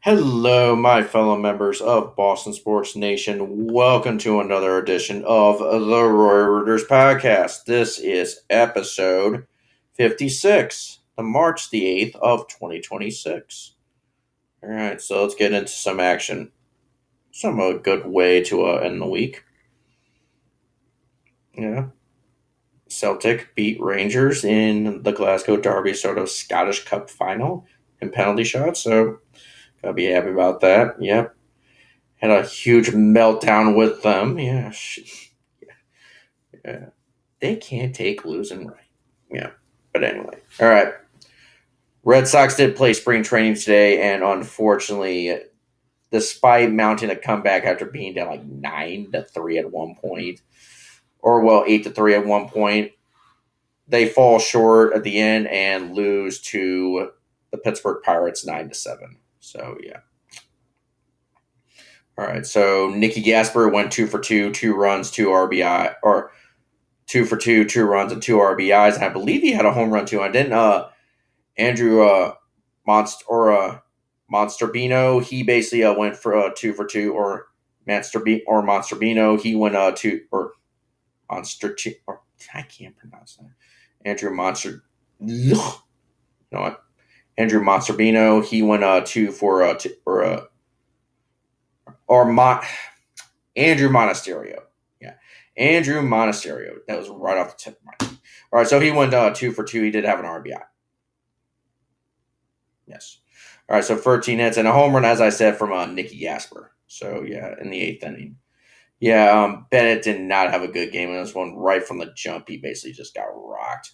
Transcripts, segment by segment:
Hello, my fellow members of Boston Sports Nation. Welcome to another edition of the Roy Rooters podcast. This is episode 56, the March the 8th of 2026. All right, so let's get into some action. Some a good way to end the week. Yeah. Celtic beat Rangers in the Glasgow Derby sort of Scottish Cup final in penalty shots, so gotta be happy about that. Yep. Had a huge meltdown with them. Yeah, yeah. They can't take losing right. Yeah, but anyway, all right. Red Sox did play spring training today, and unfortunately, despite mounting a comeback after being down like 9-3 at one point, or well 8-3 at one point, they fall short at the end and lose to the Pittsburgh Pirates 9-7. So yeah. All right, so Nicky Gasper went 2 for 2, 2 runs, 2 RBI, or 2 for 2, 2 runs, and 2 RBIs. And I believe he had a home run too. I didn't. Andrew Monster Bino. He basically went for 2 for 2, or Monster Bino. He went two or Monster or I can't pronounce that. Andrew Monster. You know what? Andrew Monster Bino. He went 2 for 2 or Andrew Monasterio. Yeah. Andrew Monasterio. That was right off the tip of my tongue. All right, so he went 2 for 2. He did have an RBI. Yes. All right, so 13 hits and a home run, as I said, from Nicky Gasper. So, yeah, in the eighth inning. Yeah, Bennett did not have a good game in this one. Right from the jump, he basically just got rocked.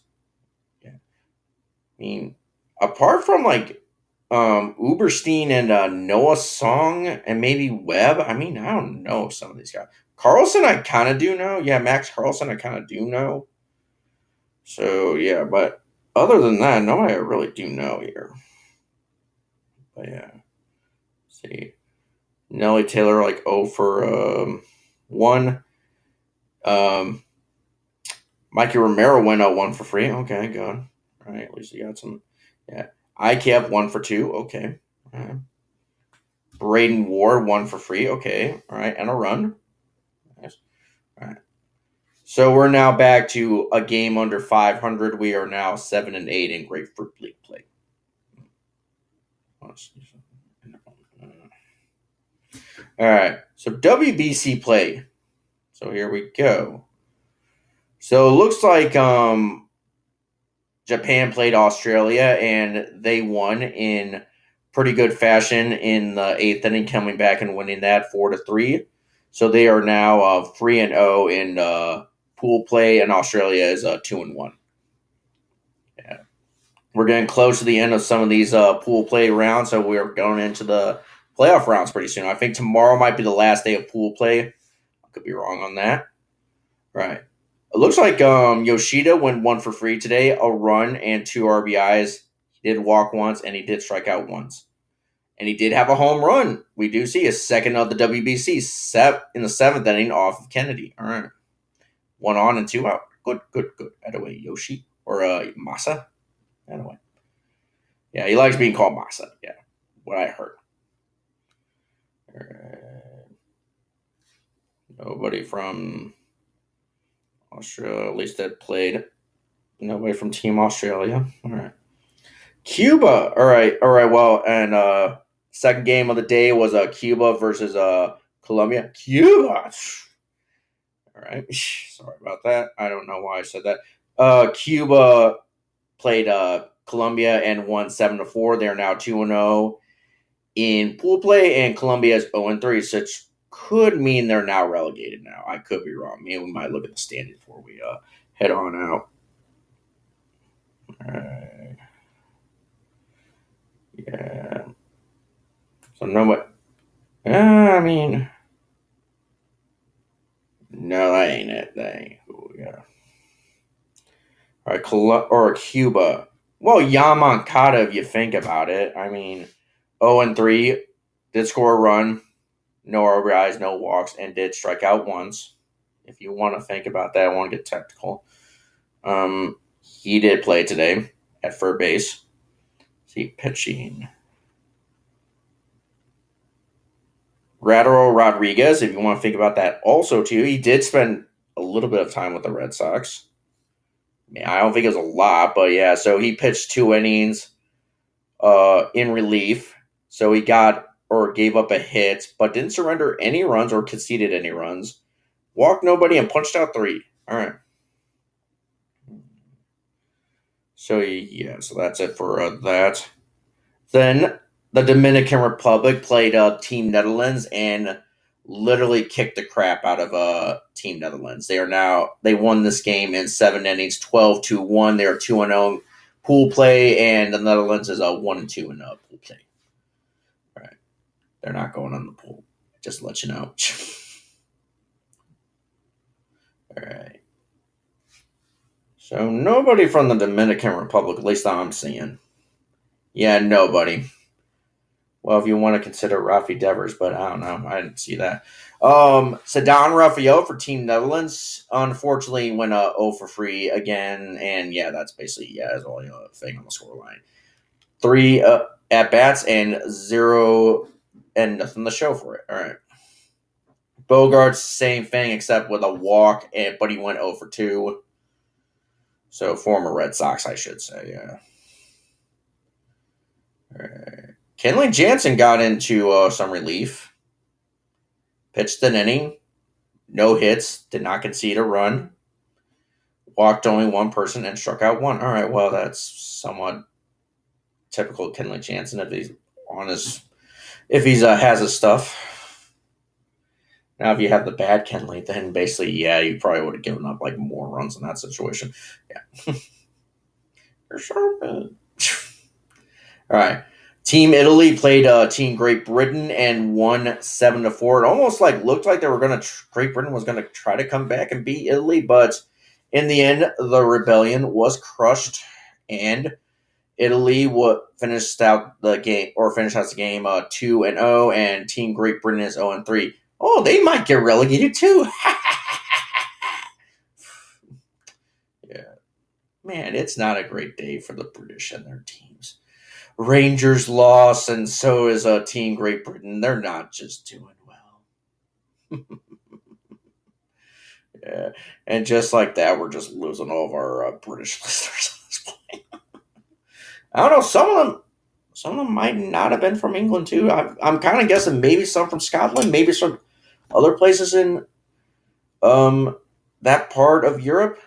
Yeah. I mean, apart from like Uberstein and Noah Song and maybe Webb, I mean, I don't know some of these guys. Carlson, I kind of do know. Yeah, Max Carlson, I kind of do know. So, yeah, but other than that, nobody I really do know here. But, yeah. Let's see. Nelly Taylor, like, 0 for 1. Mikey Romero went 1 for free. Okay, good. All right, at least he got some. Yeah. I kept 1 for 2. Okay. All right. Braden Ward 1 for free. Okay. All right. And a run. Nice. All right. So we're now back to a game under 500. We are now 7-8 in Grapefruit League play. All right. So WBC play. So here we go. So it looks like Japan played Australia and they won in pretty good fashion in the eighth inning, coming back and winning that 4-3. So they are now 3-0 in pool play, and Australia is 2-1. Yeah, we're getting close to the end of some of these pool play rounds, so we're going into the playoff rounds pretty soon. I think tomorrow might be the last day of pool play. I could be wrong on that. Right. It looks like Yoshida went 1 for free today, a run and 2 RBIs. He did walk once and he did strike out once. And he did have a home run. We do see a second of the WBC in the seventh inning off of Kennedy. All right. 1 on and 2 out. Good. Anyway, Yoshi or Masa. Anyway. Yeah, he likes being called Masa. Yeah, what I heard. Nobody from Australia, at least that played. Nobody from Team Australia. All right. Cuba. All right. Well, and second game of the day was Cuba versus Colombia. Cuba. All right. Sorry about that. I don't know why I said that. Cuba played Colombia and won 7-4. They're now 2-0 in pool play, and Colombia is 0-3, which could mean they're now relegated. Now I could be wrong. Maybe we might look at the standings before we head on out. All right. Yeah. So nobody. I mean, no, that ain't it. That ain't who we got. All right, or Cuba. Well, Yamankata, if you think about it. I mean, 0-3, did score a run, no RBIs, no walks, and did strike out once. If you want to think about that, I want to get technical. He did play today at third base. See, pitching. Radaro Rodriguez, if you want to think about that also too, he did spend a little bit of time with the Red Sox. I don't think it was a lot, but yeah, so he pitched 2 innings in relief. So he got or gave up a hit, but didn't surrender any runs or conceded any runs. Walked nobody and punched out 3. All right. So yeah, so that's it for that. Then the Dominican Republic played Team Netherlands and literally kicked the crap out of Team Netherlands. They won this game in 7 innings, 12-1. They are 2-0 pool play, and the Netherlands is a 1-2 in pool play. All right, they're not going on the pool. Just to let you know. All right. So nobody from the Dominican Republic, at least I'm seeing. Yeah, nobody. Well, if you want to consider Rafi Devers, but I don't know. I didn't see that. Sadan Rafael for Team Netherlands, unfortunately, went 0 for 3 again. And yeah, that's basically, that's all thing on the scoreline. 3 at bats and 0 and nothing to show for it. All right. Bogarts, same thing, except with a walk, but he went 0 for 2. So former Red Sox, I should say, yeah. All right. Kenley Jansen got into some relief. Pitched an inning, no hits, did not concede a run, walked only 1 person, and struck out 1. All right, well, that's somewhat typical Kenley Jansen if he's has his stuff. Now, if you have the bad Kenley, then basically, you probably would have given up like more runs in that situation. Yeah. You're sure. All right. Team Italy played Team Great Britain and won 7-4. It almost looked like they were going to Great Britain was going to try to come back and beat Italy, but in the end, the rebellion was crushed, and Italy finished out the game 2-0, and Team Great Britain is 0-3. Oh, they might get relegated too. Yeah, man, it's not a great day for the British and their teams. Rangers lost, and so is Team Great Britain. They're not just doing well. Yeah, and just like that, we're just losing all of our British listeners at this point. I don't know. Some of them might not have been from England too. I'm kind of guessing maybe some from Scotland, maybe some other places in that part of Europe.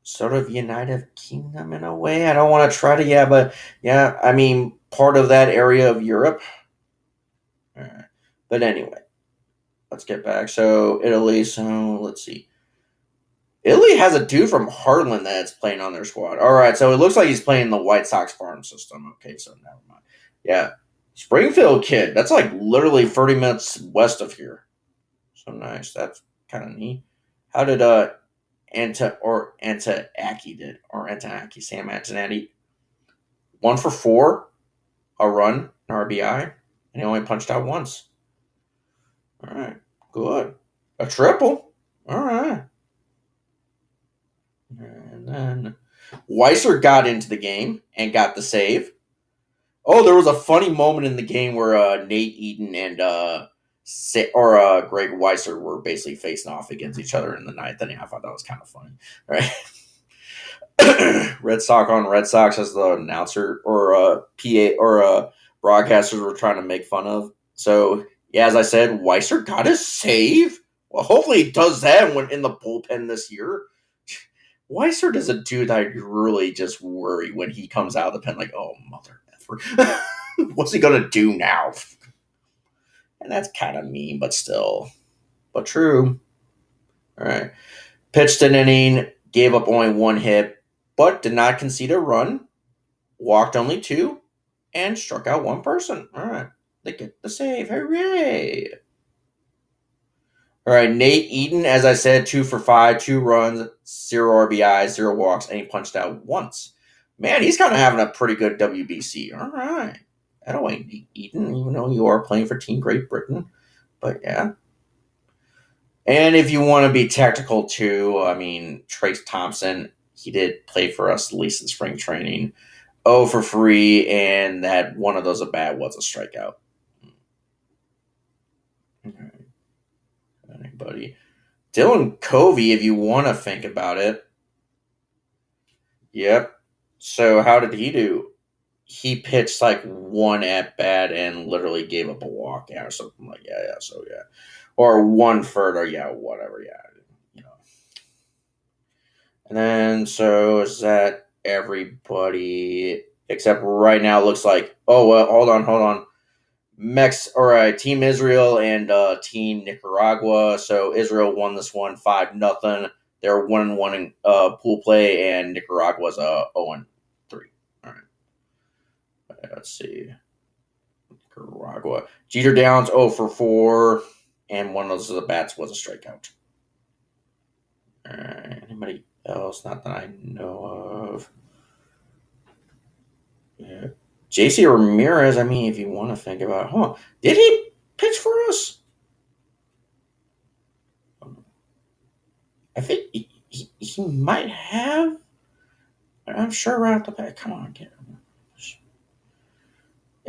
Sort of United Kingdom in a way. I don't want to try to, but I mean, part of that area of Europe. But anyway, let's get back. So, Italy, let's see. Italy has a dude from Heartland that's playing on their squad. All right, so it looks like he's playing the White Sox farm system. Okay, so never mind. Yeah, Springfield kid. That's like literally 30 minutes west of here. So nice. That's kind of neat. How did Sam Antonelli, 1 for 4, a run, an RBI, and he only punched out once. All right, good. A triple. All right. And then Weiser got into the game and got the save. Oh, there was a funny moment in the game where Nate Eaton and Greg Weiser were basically facing off against each other in the ninth inning. I thought that was kind of funny. Right. Red Sox on Red Sox, as the announcer or PA or broadcasters were trying to make fun of. So, as I said, Weiser got his save. Well, hopefully he does that when in the bullpen this year. Weiser is a dude that I really just worry when he comes out of the pen, like, oh, mother effer. What's he going to do now? And that's kind of mean, but still. But true. All right. Pitched an inning, gave up only 1 hit, but did not concede a run, walked only 2, and struck out 1 person. All right. They get the save. Hooray. All right. Nate Eaton, as I said, 2 for 5, 2 runs, 0 RBIs, 0 walks, and he punched out once. Man, he's kind of having a pretty good WBC. All right. That way, Nate Eaton, even though you are playing for Team Great Britain. But yeah. And if you want to be tactical too, I mean, Trace Thompson, he did play for us at least in spring training. 0 for 3, and that one of those at bat was a strikeout. All Anybody? Dylan Covey, if you want to think about it. Yep. So how did he do? He pitched like one at bat and literally gave up a walk, or something like So or one third, or whatever, you know. And then so is that everybody except right now? It looks like hold on. Team Israel and Team Nicaragua. So Israel won this one 5-0. They're 1-1 in pool play, and Nicaragua's 0-3. All right, let's see. Nicaragua. Jeter Downs 0-4, and one of those bats was a strikeout. All right, anybody else? Not that I know of. Yeah. JC Ramirez, I mean, if you want to think about it, did he pitch for us? I think he might have. I'm sure right off the bat. Come on, get him.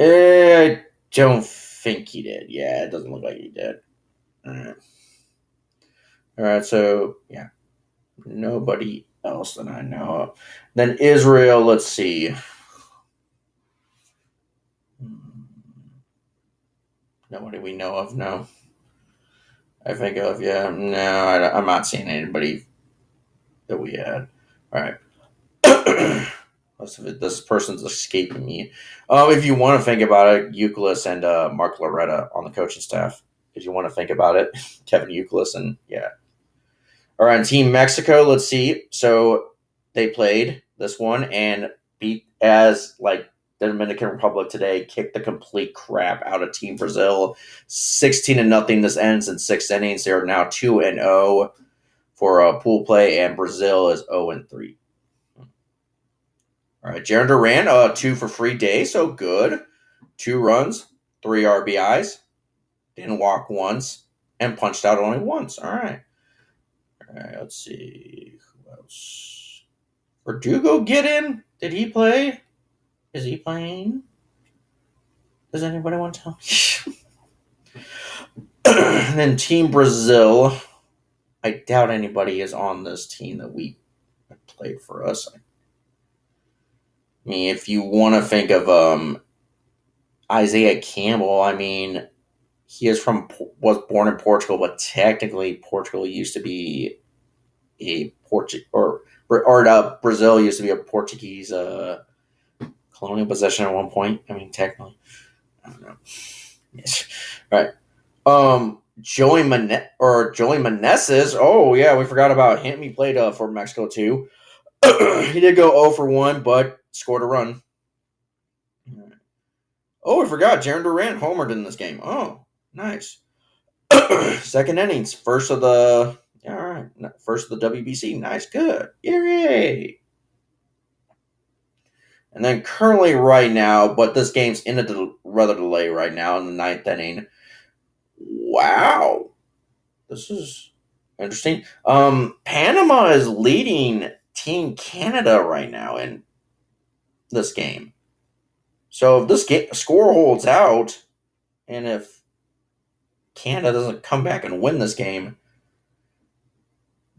I don't think he did. Yeah, it doesn't look like he did. All right. So yeah, nobody else that I know of. Then Israel. Let's see. Nobody we know of. No. I think of No, I'm not seeing anybody that we had. All right. This person's escaping me. If you want to think about it, Euclid and Mark Loretta on the coaching staff. If you want to think about it, Kevin Euclid and All right, Team Mexico. Let's see. So they played this one and beat as like the Dominican Republic today. Kicked the complete crap out of Team Brazil, 16-0. This ends in 6 innings. They are now 2-0 for pool play, and Brazil is 0-3. All right, Jaron Duran, 2 for 3 days, so good. 2 runs, 3 RBIs, didn't walk once, and punched out only once. All right, let's see. Who else? Verdugo get in? Did he play? Is he playing? Does anybody want to tell me? Then Team Brazil. I doubt anybody is on this team that we played for us. I mean, if you want to think of Isaiah Campbell, I mean, he was born in Portugal, but technically Portugal used to be a Brazil used to be a Portuguese colonial possession at one point. I mean, technically, I don't know. Yes, right. Joey Meneses. Oh yeah, we forgot about him. He played for Mexico too. He did go 0-1, but scored a run. Oh, I forgot. Jaron Durant homered in this game. Oh, nice. Second innings, first of the WBC. Nice, good, yay! And then currently, right now, but this game's in a rather delay right now in the 9th inning. Wow, this is interesting. Panama is leading Team Canada right now in this game. So if this score holds out, and if Canada doesn't come back and win this game,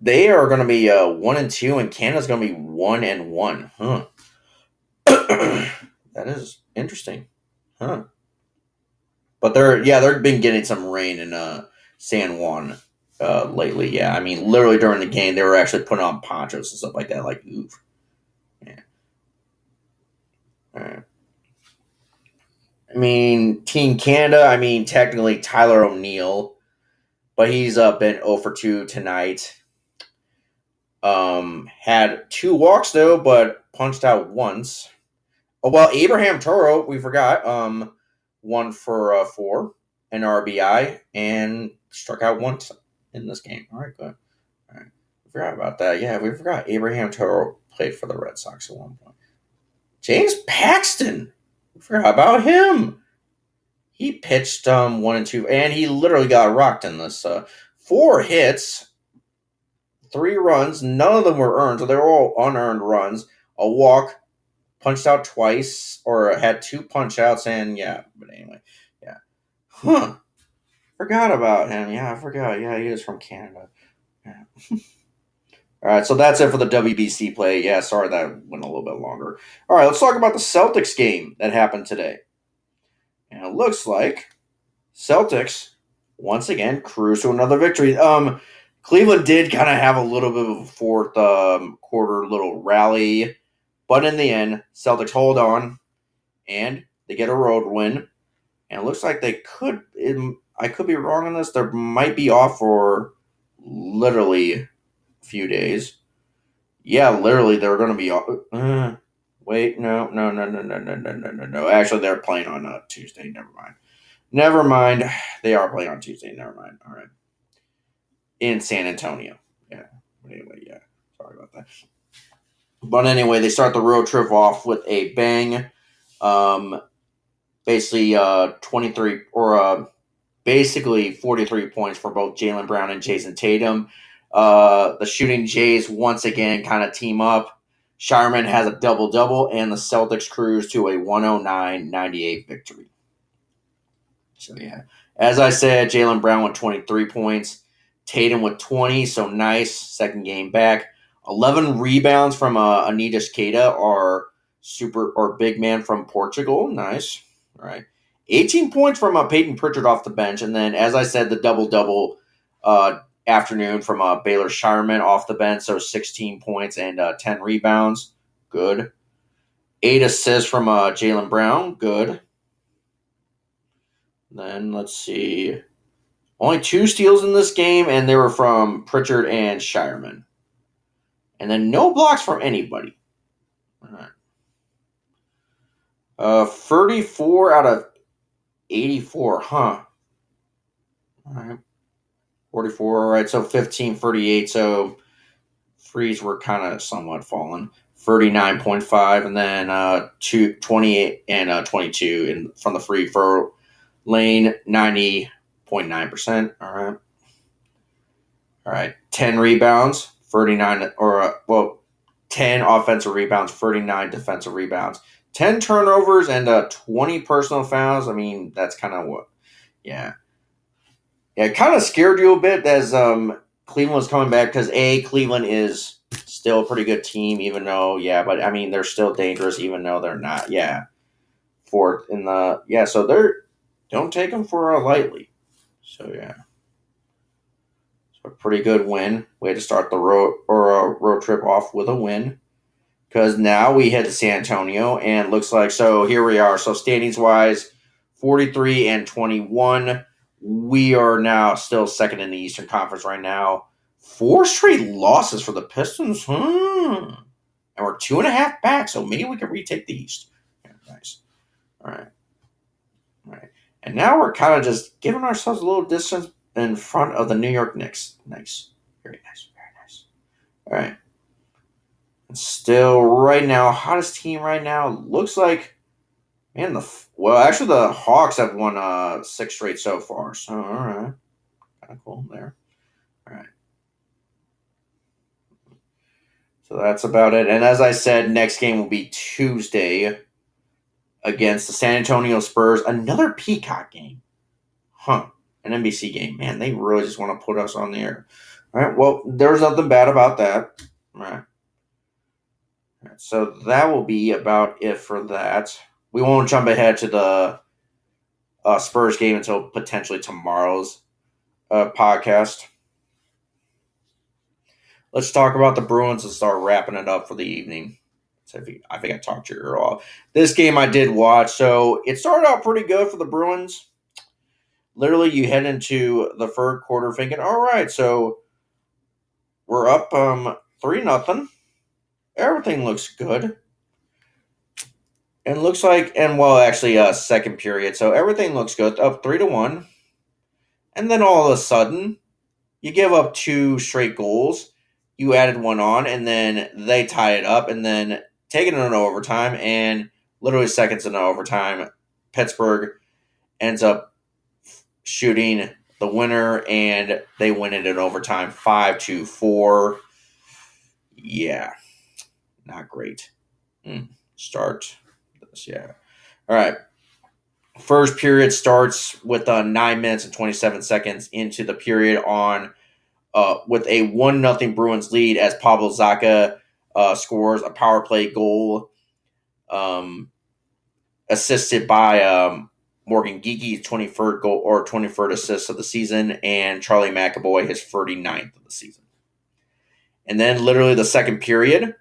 they are going to be 1-2, and Canada's going to be 1-1. Huh. That is interesting. Huh. But they've been getting some rain in San Juan lately. Yeah, I mean, literally during the game, they were actually putting on ponchos and stuff like that. Like, oof. Yeah. All right. I mean, Team Canada, I mean, technically Tyler O'Neill, but he's been 0-2 tonight. Had 2 walks, though, but punched out once. Oh, well, Abraham Toro, we forgot, 1 for 4, an RBI, and struck out once in this game. All right, good. All right. We forgot about that. Yeah, we forgot Abraham Toro played for the Red Sox at one point. James Paxton, we forgot about him. He pitched 1 and 2, and he literally got rocked in this. 4 hits, 3 runs, none of them were earned, so they were all unearned runs. A walk, punched out twice, or had 2 punch outs, and but anyway, yeah. Huh. Forgot about him. Yeah, I forgot. Yeah, he is from Canada. Yeah. All right, so that's it for the WBC play. Yeah, sorry that went a little bit longer. All right, let's talk about the Celtics game that happened today. And it looks like Celtics once again cruise to another victory. Cleveland did kind of have a little bit of a fourth quarter little rally, but in the end, Celtics hold on and they get a road win. And it looks like they could. I could be wrong on this. They might be off for literally a few days. Yeah, literally, they're going to be off. Wait, no. Actually, they're playing on Tuesday. Never mind. Never mind. They are playing on Tuesday. Never mind. All right. In San Antonio. Yeah. But anyway, yeah. Sorry about that. But anyway, they start the road trip off with a bang. Basically, 23 or basically 43 points for both Jaylen Brown and Jason Tatum. The shooting Jays once again kind of team up. Shireman has a double-double, and the Celtics cruise to a 109-98 victory. So, yeah. As I said, Jaylen Brown with 23 points. Tatum with 20, so nice. Second game back. 11 rebounds from Anidas Keita, our super or big man from Portugal. Nice. All right. 18 points from Peyton Pritchard off the bench. And then, as I said, the double-double afternoon from Baylor Shireman off the bench. So 16 points and 10 rebounds. Good. 8 assists from Jaylen Brown. Good. Then, let's see. Only 2 steals in this game, and they were from Pritchard and Shireman. And then no blocks from anybody. All right. 34 out of 84, huh? All right. 44, all right, so 15, 38, so threes were kind of somewhat fallen. 39.5, and then 28 and 22 from the free throw lane, 90.9%. All right. All right. 10 rebounds, 39, 10 offensive rebounds, 39 defensive rebounds. 10 turnovers and 20 personal fouls. I mean, that's kind of what, yeah. Yeah, it kind of scared you a bit as Cleveland was coming back because, Cleveland is still a pretty good team, even though, but I mean, they're still dangerous, even though they're not, fourth in the, so don't take them for lightly. So, yeah. So, a pretty good win. Way to start the road trip off with a win. Because now we head to San Antonio, and looks like, so here we are. So standings-wise, 43 and 21. We are now still second in the Eastern Conference right now. 4 straight losses for the Pistons. And we're 2.5 back, so maybe we can retake the East. Yeah, nice. All right. And now we're kind of just giving ourselves a little distance in front of the New York Knicks. Nice. Very nice. All right. Still, right now, hottest team right now looks like, man. Actually, the Hawks have won 6 straight so far. So, all right, kind of cool there. All right, so that's about it. And as I said, next game will be Tuesday against the San Antonio Spurs. Another Peacock game, an NBC game. Man, they really just want to put us on the air. All right, well, there's nothing bad about that. All right. So that will be about it for that. We won't jump ahead to the Spurs game until potentially tomorrow's podcast. Let's talk about the Bruins and start wrapping it up for the evening. So I think I talked to you earlier. This game I did watch. So it started out pretty good for the Bruins. Literally, you head into the third quarter thinking, all right, so we're up 3-0. Everything looks good. And looks like, second period. So everything looks good. Up 3-1. And then all of a sudden, you give up 2 straight goals. You added one on, and then they tie it up, and then take it into overtime. And literally seconds into overtime, Pittsburgh ends up shooting the winner, and they win it in overtime 5-4. Yeah, not great. Start this, yeah. All right. First period starts with 9 minutes and 27 seconds into the period on with a 1-0 Bruins lead as Pablo Zacha scores a power play goal, assisted by Morgan Geeky's 23rd goal or 23rd assist of the season, and Charlie McAvoy his 39th of the season. And then literally the second period,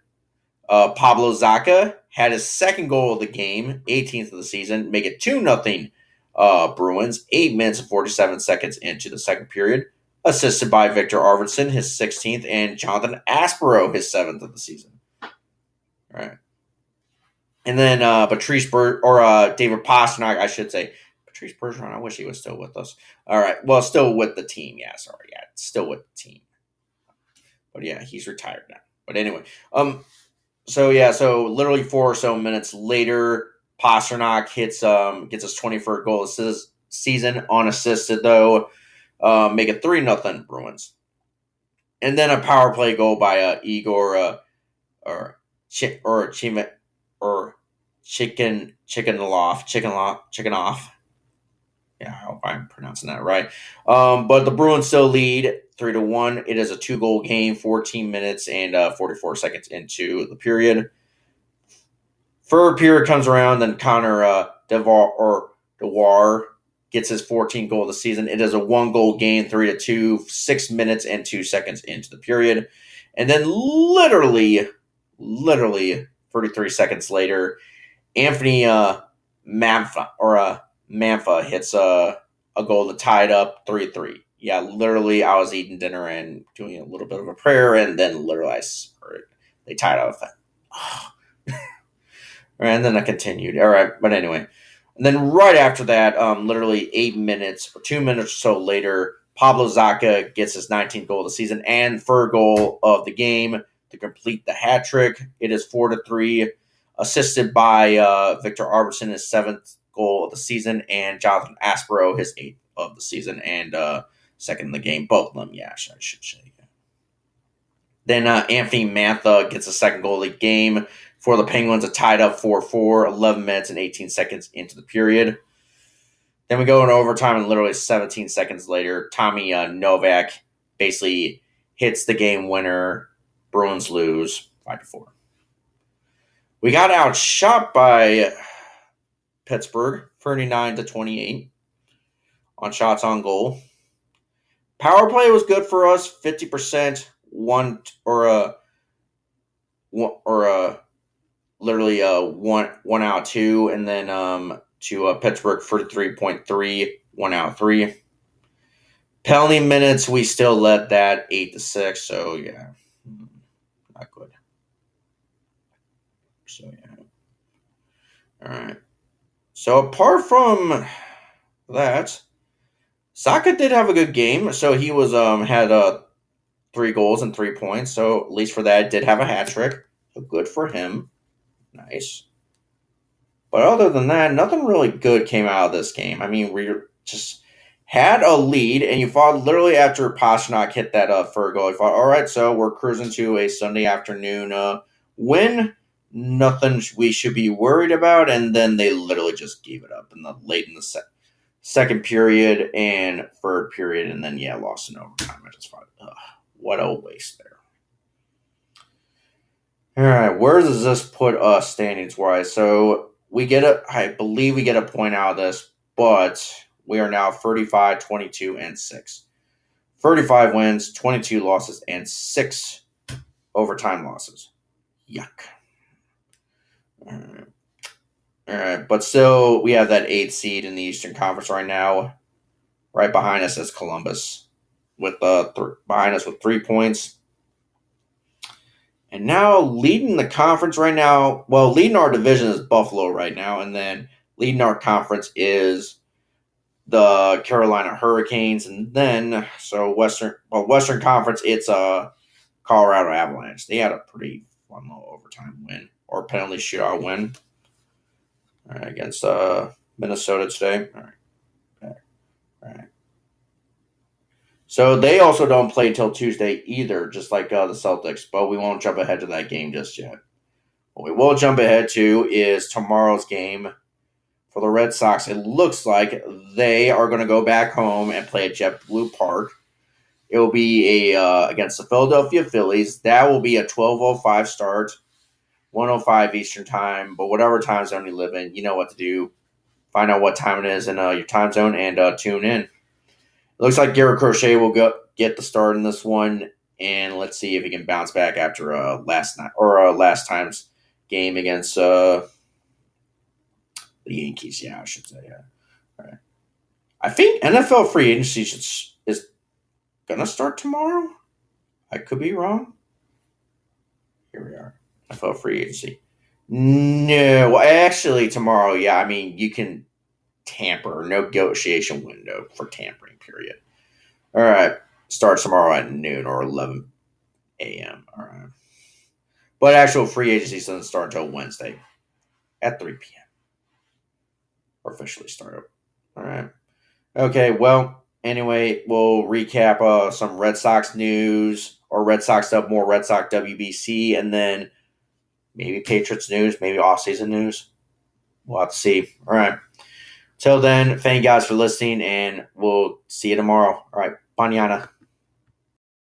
Pablo Zacha had his second goal of the game, 18th of the season, make it 2-0 Bruins, 8 minutes and 47 seconds into the second period, assisted by Victor Arvidsson, his 16th, and Jonathan Aspero, his 7th of the season. All right. And then David Pastrnak, I should say. Patrice Bergeron, I wish he was still with us. All right. Well, still with the team. Yeah, sorry. Yeah, still with the team. But yeah, he's retired now. But anyway, so literally 4 or so minutes later, Pastrnak gets his 21st goal this season, unassisted though, make it 3-0 Bruins, and then a power play goal by Igor Chickenloff. Yeah, I hope I'm pronouncing that right. But the Bruins still lead 3-1. It is a 2-goal game, 14 minutes and 44 seconds into the period. Third period comes around, then Connor Dewar gets his 14th goal of the season. It is a 1-goal game, 3-2, 6 minutes and 2 seconds into the period. And then literally 33 seconds later, Anthony Mantha hits a goal to tie it up 3-3. Yeah, literally, I was eating dinner and doing a little bit of a prayer, and then literally I heard they tied up. And then I continued. All right, but anyway. And then right after that, literally 2 minutes or so later, Pablo Zacha gets his 19th goal of the season and third goal of the game to complete the hat trick. It is 4-3, assisted by Victor Arvidsson, his 7th goal of the season, and Jonathan Aspero, his 8th of the season, and second in the game. Both of them, yeah, I should say. Then Anthony Mantha gets a second goal of the game for the Penguins, a tied up 4-4, 11 minutes and 18 seconds into the period. Then we go into overtime, and literally 17 seconds later, Tommy Novak basically hits the game winner. Bruins lose 5-4. We got outshot by Pittsburgh, 39-28 on shots on goal. Power play was good for us, 50%, one out 2, and then to Pittsburgh 43.3, 1 out 3. Penalty minutes, we still led that 8-6, so yeah, not good. So yeah, all right. So apart from that, Saka did have a good game. So he was had 3 goals and 3 points. So at least for that, did have a hat trick. So good for him. Nice. But other than that, nothing really good came out of this game. I mean, we just had a lead, and you thought literally after Pastrnak hit that third goal, you thought, all right, so we're cruising to a Sunday afternoon win. Nothing we should be worried about. And then they literally just gave it up late in the second period and third period, and then lost in overtime. I just thought, what a waste there. All right, where does this put us standings wise? So I believe we get a point out of this, but we are now 35, 22, and 6. 35 wins, 22 losses, and 6 overtime losses. Yuck. All right, but still, we have that 8th seed in the Eastern Conference right now. Right behind us is Columbus, with behind us with 3 points. And now leading the conference right now, well, leading our division is Buffalo right now, and then leading our conference is the Carolina Hurricanes, and then Western Conference, it's Colorado Avalanche. They had a pretty fun little overtime win or penalty shootout win against Minnesota today. All right. So they also don't play until Tuesday either, just like the Celtics, but we won't jump ahead to that game just yet. What we will jump ahead to is tomorrow's game for the Red Sox, it looks like they are going to go back home and play at JetBlue Park. It will be against the Philadelphia Phillies. That will be a 12:05 start, 1:05 Eastern time. But whatever time zone you live in, you know what to do. Find out what time it is in your time zone and tune in. It looks like Garrett Crochet will get the start in this one, and let's see if he can bounce back after last time's game against the Yankees. Yeah, I should say. Yeah. All right. I think NFL free agency is gonna start tomorrow. I could be wrong. Here we are. NFL free agency. No, well, actually, tomorrow. Yeah, I mean you can tamper. No negotiation window for tampering. Period. All right. Starts tomorrow at noon or 11 a.m. All right. But actual free agency doesn't start until Wednesday at 3 p.m. Or officially start. All right. Okay. Well, anyway, we'll recap some Red Sox news or Red Sox stuff, more Red Sox WBC, and then maybe Patriots news, maybe off-season news. We'll have to see. All right. Till then, thank you guys for listening, and we'll see you tomorrow. All right. Manana.